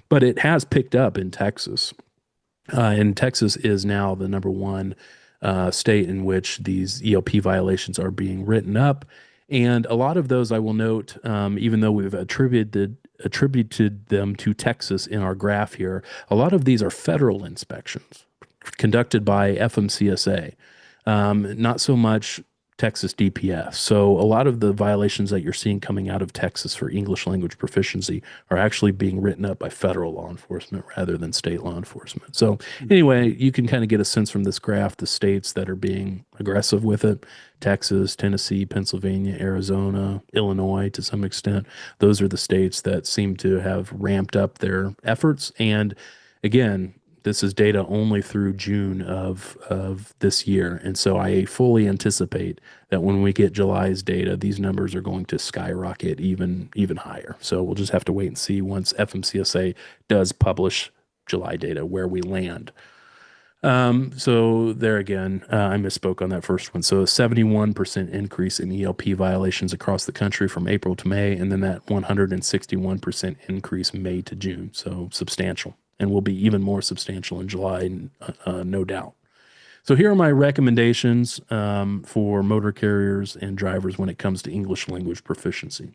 but it has picked up in Texas. And Texas is now the number one state in which these ELP violations are being written up. And a lot of those, I will note, even though we've attributed them to Texas in our graph here, a lot of these are federal inspections conducted by FMCSA, not so much Texas DPS. So a lot of the violations that you're seeing coming out of Texas for English language proficiency are actually being written up by federal law enforcement rather than state law enforcement. So anyway, you can kind of get a sense from this graph, the states that are being aggressive with it: Texas, Tennessee, Pennsylvania, Arizona, Illinois to some extent. Those are the states that seem to have ramped up their efforts. And again, this is data only through June of this year. And so I fully anticipate that when we get July's data, these numbers are going to skyrocket even higher. So we'll just have to wait and see once FMCSA does publish July data where we land. So there again, I misspoke on that first one. So a 71% increase in ELP violations across the country from April to May, and then that 161% increase May to June. So substantial, and will be even more substantial in July, no doubt. So here are my recommendations for motor carriers and drivers when it comes to English language proficiency.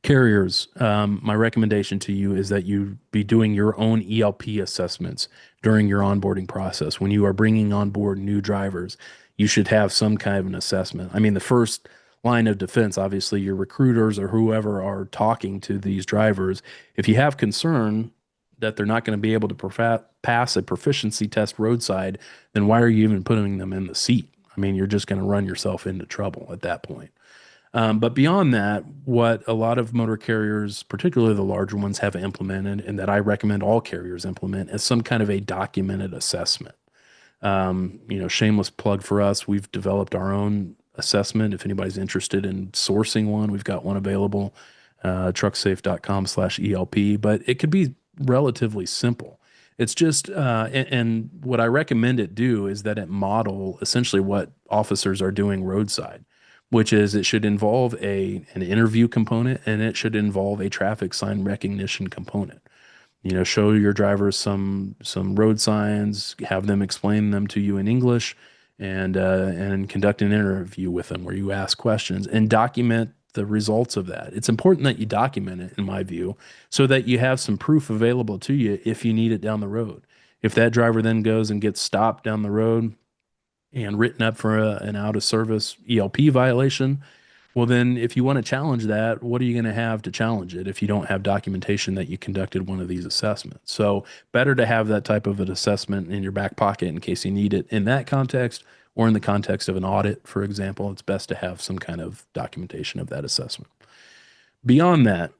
Carriers, my recommendation to you is that you be doing your own ELP assessments during your onboarding process. When you are bringing on board new drivers, you should have some kind of an assessment. I mean, the first line of defense, obviously, your recruiters or whoever are talking to these drivers, if you have concern that they're not going to be able to pass a proficiency test roadside, then why are you even putting them in the seat? I mean, you're just going to run yourself into trouble at that point. But beyond that, what a lot of motor carriers, particularly the larger ones, have implemented, and that I recommend all carriers implement, is some kind of a documented assessment. Shameless plug for us, we've developed our own assessment. If anybody's interested in sourcing one, we've got one available, trucksafe.com/ELP, but it could be relatively simple. It's just, and what I recommend it do is that it model essentially what officers are doing roadside, which is it should involve an interview component, and it should involve a traffic sign recognition component. Show your drivers some road signs, have them explain them to you in English, and conduct an interview with them where you ask questions and document the results of that. It's important that you document it, in my view, so that you have some proof available to you if you need it down the road. If that driver then goes and gets stopped down the road and written up for an out of service ELP violation, well, then if you want to challenge that, what are you going to have to challenge it if you don't have documentation that you conducted one of these assessments? So better to have that type of an assessment in your back pocket in case you need it in that context, or in the context of an audit, for example. It's best to have some kind of documentation of that assessment. Beyond that,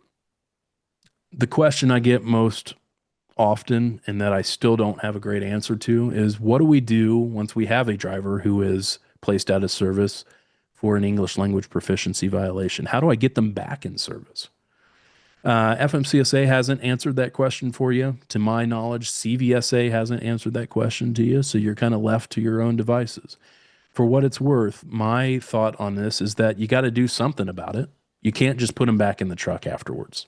the question I get most often, and that I still don't have a great answer to, is what do we do once we have a driver who is placed out of service for an English language proficiency violation? How do I get them back in service? FMCSA hasn't answered that question for you. To my knowledge, CVSA hasn't answered that question to you, so you're kind of left to your own devices. for what it's worth, my thought on this is that you got to do something about it. You can't just put them back in the truck afterwards.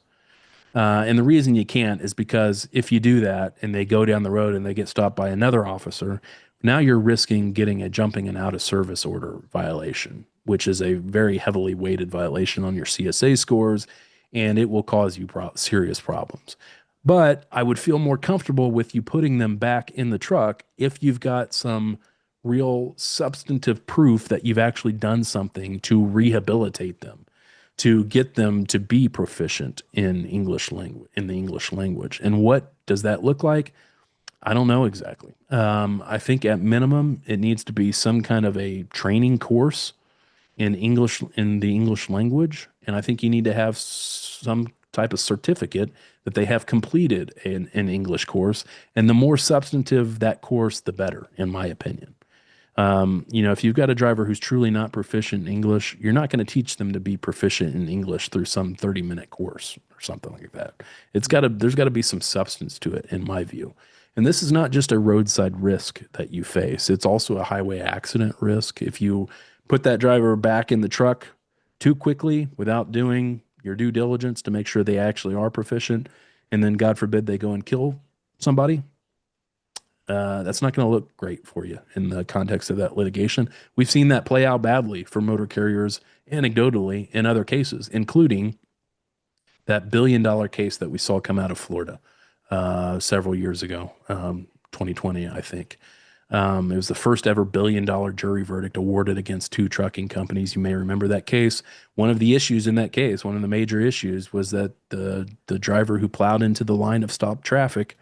And the reason you can't is because if you do that and they go down the road and they get stopped by another officer, now you're risking getting a jumping and out of service order violation, which is a very heavily weighted violation on your CSA scores, and it will cause you serious problems. But I would feel more comfortable with you putting them back in the truck if you've got some real substantive proof that you've actually done something to rehabilitate them, to get them to be proficient in English language, in the English language. And what does that look like? I don't know exactly. I think at minimum it needs to be some kind of a training course in English, in the English language, and I think you need to have some type of certificate that they have completed an English course. And the more substantive that course, the better, in my opinion. If you've got a driver who's truly not proficient in English, you're not going to teach them to be proficient in English through some 30-minute course or something like that. There's got to be some substance to it, in my view. And this is not just a roadside risk that you face. It's also a highway accident risk. If you put that driver back in the truck too quickly without doing your due diligence to make sure they actually are proficient, and then God forbid they go and kill somebody, that's not going to look great for you in the context of that litigation. We've seen that play out badly for motor carriers anecdotally in other cases, including that billion-dollar case that we saw come out of Florida several years ago, 2020, I think. It was the first ever billion-dollar jury verdict awarded against two trucking companies. You may remember that case. One of the issues in that case, one of the major issues, was that the driver who plowed into the line of stopped traffic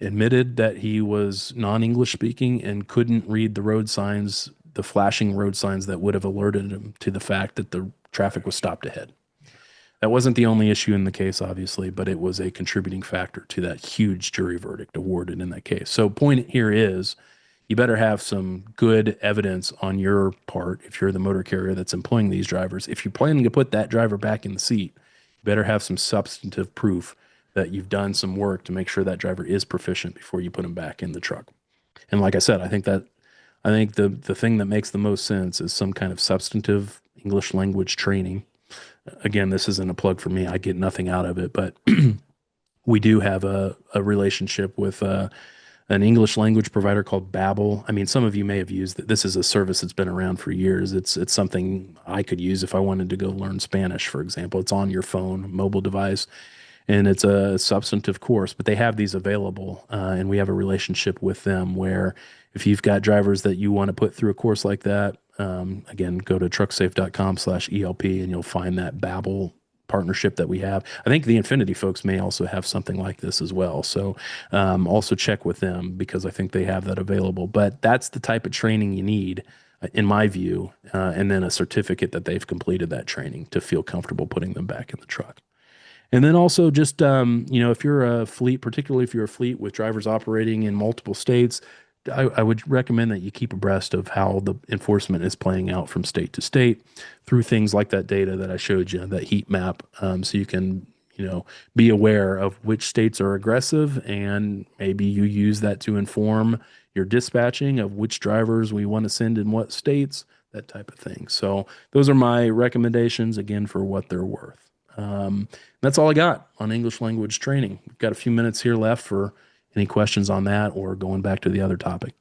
admitted that he was non-English speaking and couldn't read the road signs, the flashing road signs that would have alerted him to the fact that the traffic was stopped ahead. That wasn't the only issue in the case, obviously, but it was a contributing factor to that huge jury verdict awarded in that case. So point here is you better have some good evidence on your part if you're the motor carrier that's employing these drivers. If you're planning to put that driver back in the seat, you better have some substantive proof that you've done some work to make sure that driver is proficient before you put him back in the truck. And like I said, I think the thing that makes the most sense is some kind of substantive English language training. Again, this isn't a plug for me. I get nothing out of it, but we do have a relationship with an English language provider called Babbel. I mean, some of you may have used it. This is a service that's been around for years. It's something I could use if I wanted to go learn Spanish, for example. It's on your phone, mobile device, and it's a substantive course, but they have these available, and we have a relationship with them where if you've got drivers that you want to put through a course like that, again, go to trucksafe.com/ELP and you'll find that Babbel partnership that we have. I think the Infinity folks may also have something like this as well. So also check with them because I think they have that available. But that's the type of training you need, in my view, and then a certificate that they've completed that training to feel comfortable putting them back in the truck. And then also just, if you're a fleet, particularly if you're a fleet with drivers operating in multiple states, I would recommend that you keep abreast of how the enforcement is playing out from state to state through things like that data that I showed you, that heat map, so you can, be aware of which states are aggressive, and maybe you use that to inform your dispatching of which drivers we want to send in what states, that type of thing. So those are my recommendations, again, for what they're worth. That's all I got on English language training. We've got a few minutes here left for any questions on that or going back to the other topic.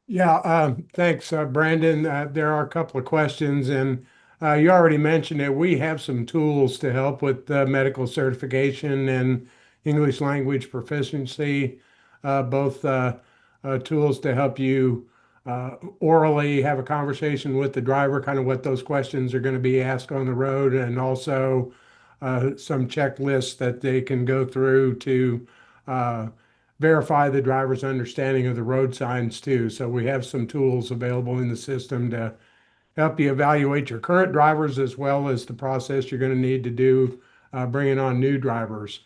Yeah, thanks, Brandon. There are a couple of questions, and you already mentioned it. We have some tools to help with medical certification and English language proficiency, both tools to help you orally have a conversation with the driver, kind of what those questions are going to be asked on the road, and also some checklists that they can go through to verify the driver's understanding of the road signs too. So we have some tools available in the system to help you evaluate your current drivers as well as the process you're going to need to do bringing on new drivers.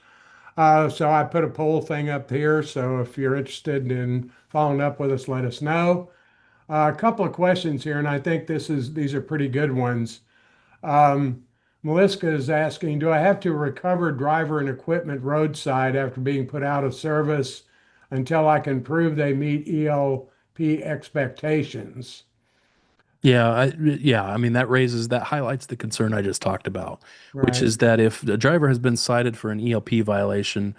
So I put a poll thing up here. So if you're interested in following up with us, let us know. A couple of questions here, and I think these are pretty good ones. Melissa is asking, do I have to recover driver and equipment roadside after being put out of service until I can prove they meet ELP ELP expectations. Yeah, I mean that highlights the concern I just talked about, which Right. is that if a driver has been cited for an ELP violation,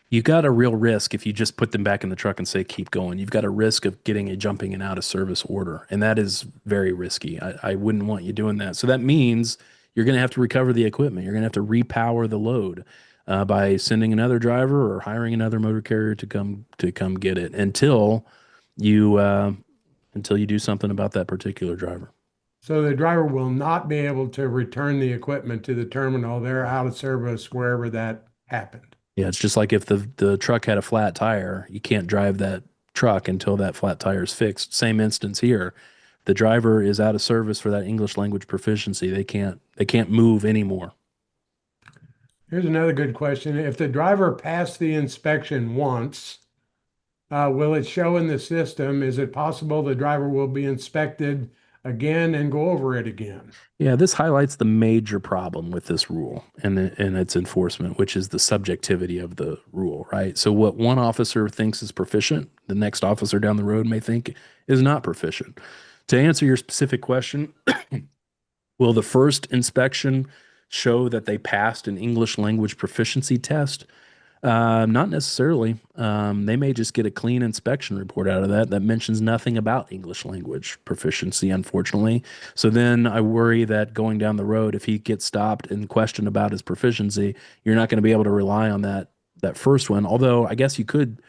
you got a real risk if you just put them back in the truck and say keep going. You've got a risk of getting a jumping and out of service order, and that is very risky. I wouldn't want you doing that. So that means you're going to have to recover the equipment. You're going to have to repower the load by sending another driver or hiring another motor carrier to come get it you uh, until you do something about that particular driver. So the driver will not be able to return the equipment to the terminal. They're out of service wherever that happened. Yeah, it's just like if the truck had a flat tire, you can't drive that truck until that flat tire is fixed. Same instance here. The driver is out of service for that English language proficiency. They can't move anymore. Here's another good question. If the driver passed the inspection once, will it show in the system? Is it possible the driver will be inspected again and go over it again? Yeah, this highlights the major problem with this rule and its enforcement, which is the subjectivity of the rule, right? So what one officer thinks is proficient, the next officer down the road may think is not proficient. To answer your specific question, will the first inspection show that they passed an English language proficiency test? Not necessarily. They may just get a clean inspection report out of that mentions nothing about English language proficiency, unfortunately. So then I worry that going down the road, if he gets stopped and questioned about his proficiency, you're not going to be able to rely on that first one. Although I guess you could,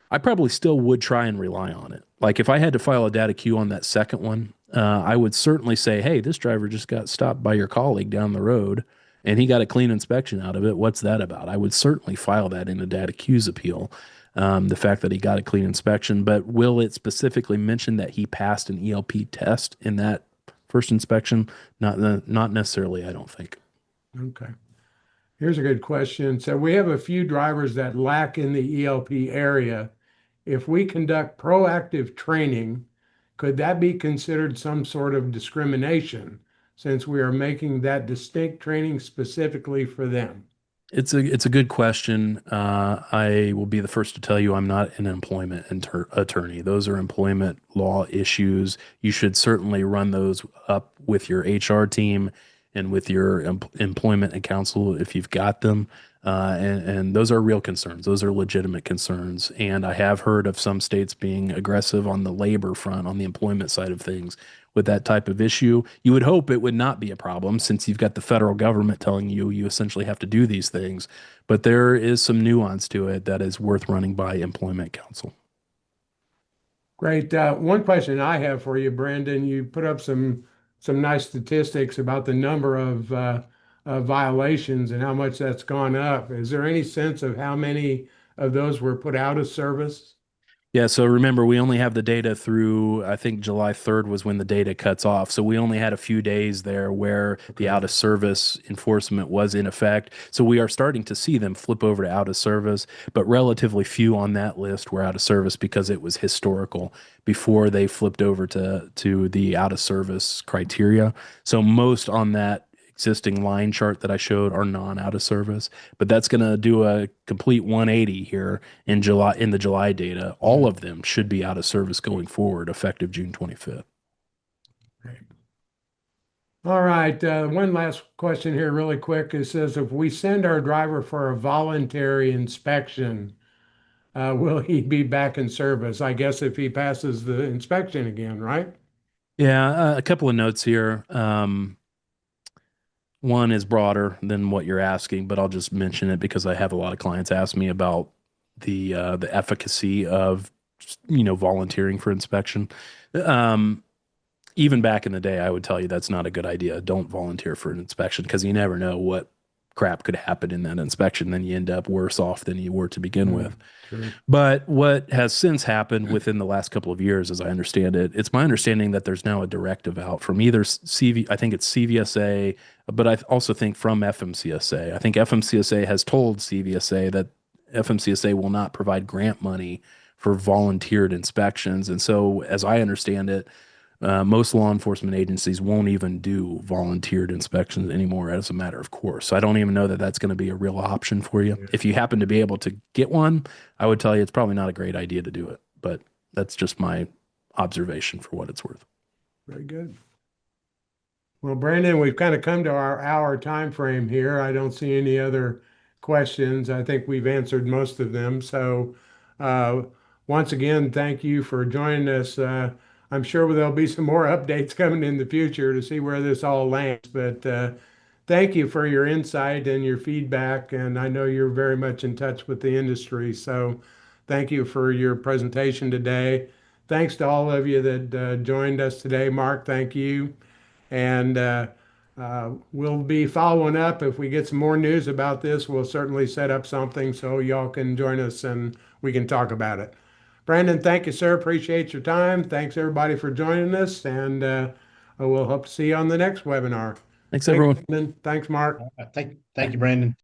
I probably still would try and rely on it. Like if I had to file a data queue on that second one, I would certainly say, hey, this driver just got stopped by your colleague down the road and he got a clean inspection out of it. What's that about? I would certainly file that in a data queues appeal, the fact that he got a clean inspection. But will it specifically mention that he passed an ELP test in that first inspection? Not necessarily, I don't think. Okay. Here's a good question. So we have a few drivers that lack in the ELP area. If we conduct proactive training, could that be considered some sort of discrimination since we are making that distinct training specifically for them? It's a good question. I will be the first to tell you I'm not an employment attorney. Those are employment law issues. You should certainly run those up with your HR team and with your employment and counsel if you've got them. And those are real concerns. Those are legitimate concerns. And I have heard of some states being aggressive on the labor front, on the employment side of things with that type of issue. You would hope it would not be a problem since you've got the federal government telling you essentially have to do these things. But there is some nuance to it that is worth running by employment counsel. Great. One question I have for you, Brandon, you put up some nice statistics about the number of violations and how much that's gone up. Is there any sense of how many of those were put out of service? Yeah, so remember, we only have the data through, I think July 3rd was when the data cuts off. So we only had a few days there where the out of service enforcement was in effect. So we are starting to see them flip over to out of service, but relatively few on that list were out of service because it was historical before they flipped over to the out of service criteria. So most on that existing line chart that I showed are non out of service, but that's going to do a complete 180 here in July in the July data. All of them should be out of service going forward, effective June 25th. Great. All right. One last question here, really quick. It says if we send our driver for a voluntary inspection, will he be back in service? I guess if he passes the inspection again, right? Yeah, a couple of notes here. One is broader than what you're asking, but I'll just mention it because I have a lot of clients ask me about the efficacy of volunteering for inspection. Um, Even back in the day, I would tell you that's not a good idea. Don't volunteer for an inspection because you never know what crap could happen in that inspection. Then you end up worse off than you were to begin with. True. But what has since happened within the last couple of years, as I understand it, it's my understanding that there's now a directive out from either I think it's CVSA, but I also think from FMCSA. I think FMCSA has told CVSA that FMCSA will not provide grant money for volunteered inspections. And so, as I understand it, most law enforcement agencies won't even do volunteered inspections anymore as a matter of course. So I don't even know that that's going to be a real option for you. If you happen to be able to get one, I would tell you it's probably not a great idea to do it, but that's just my observation for what it's worth. Very good. Well, Brandon, we've kind of come to our hour time frame here. I don't see any other questions. I think we've answered most of them. So uh, once again, thank you for joining us. I'm sure there'll be some more updates coming in the future to see where this all lands. But thank you for your insight and your feedback. And I know you're very much in touch with the industry. So thank you for your presentation today. Thanks to all of you that joined us today. Mark, thank you. And we'll be following up. If we get some more news about this, we'll certainly set up something so y'all can join us and we can talk about it. Brandon, thank you, sir. Appreciate your time. Thanks, everybody, for joining us. And we'll hope to see you on the next webinar. Thanks, everyone. Brandon. Thanks, Mark. Thank you, Brandon.